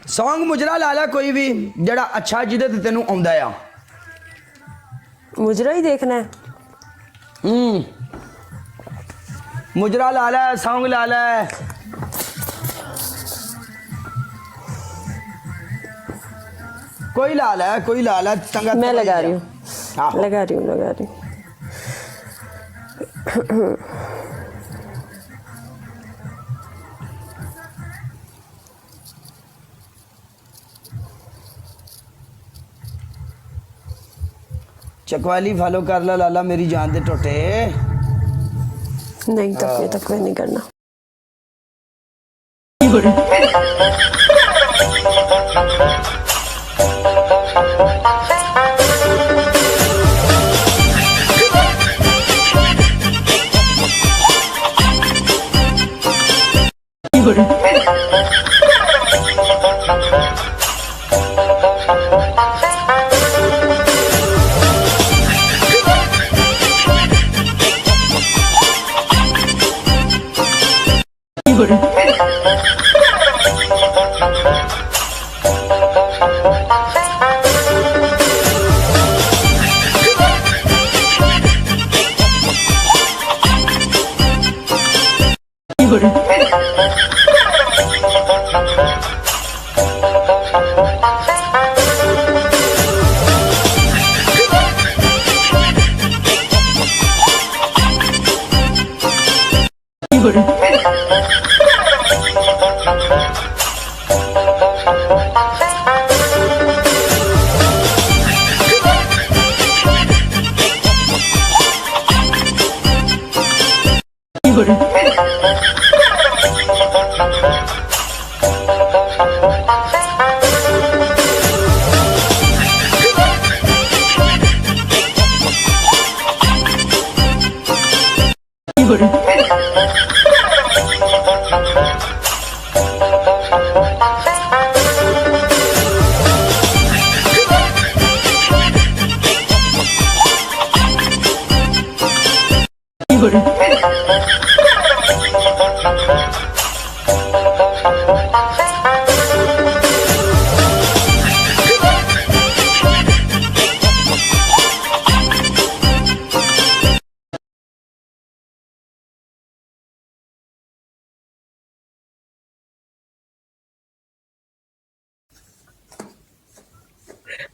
Song मुजरा ला ला कोई भी जड़ा अच्छा जिदे ते तेनू आउंदा आ। मुजरा ही देखना है। मुजरा ला ला, सॉन्ग ला ला। कोई ला ला, कोई ला ला, चंगा। मैं लगा रही हूँ, आहो। लगा रही हूँ, लगा रही हूँ। चकवाली फॉलो कर ला लाला मेरी जान दे टोटे। नहीं तकवे तकवे नहीं करना।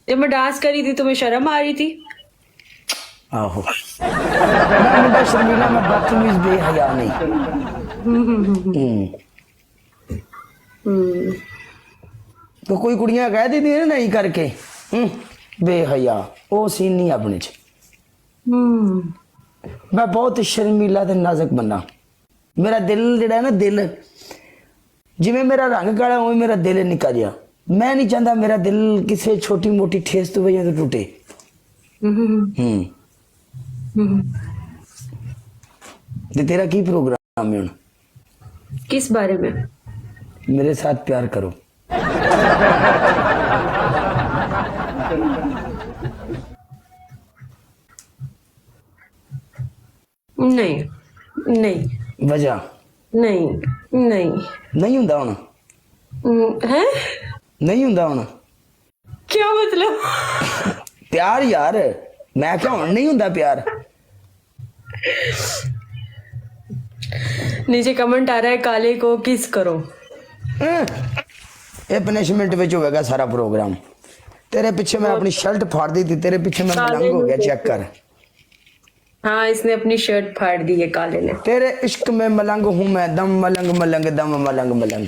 जब मैं डांस कर रही थी तुम्हें शर्म आ रही थी? आहो मैं मुंडा शर्मीला, मैं बदतमीज बेहया नहीं। तो कोई कुड़ियां कह दी ना नहीं करके बेहया, वो सीन नहीं अपने च। मैं बहुत शर्मीला ते नाजुक बंदा। मेरा दिल जेड़ा है ना, दिल जिवें मेरा रंग काला उवें मेरा दिल निक्का जिहा। मैं नहीं चाहता मेरा दिल किसी छोटी मोटी ठेस तो वजह से टूटे। ते तेरा की प्रोग्राम है हुण? किस बारे में? मेरे साथ प्यार करो। नहीं नहीं। वजह? नहीं नहीं नहीं हुंदा हुण? है नहीं हुंदा हुण? क्या मतलब? प्यार यार, मैं क्या हुण नहीं हुंदा प्यार? नीचे कमेंट आ रहा है काले को किस करो। ये पनिशमेंट विच होगा सारा प्रोग्राम। तेरे पीछे मैं अपनी शर्ट फाड़ दी थी, तेरे पीछे मैं मलंग हो गया, चेक कर। हाँ इसने अपनी शर्ट फाड़ दी है काले ने। तेरे इश्क में मलंग हूं मैं, दम मलंग मलंग दम मलंग मलंग।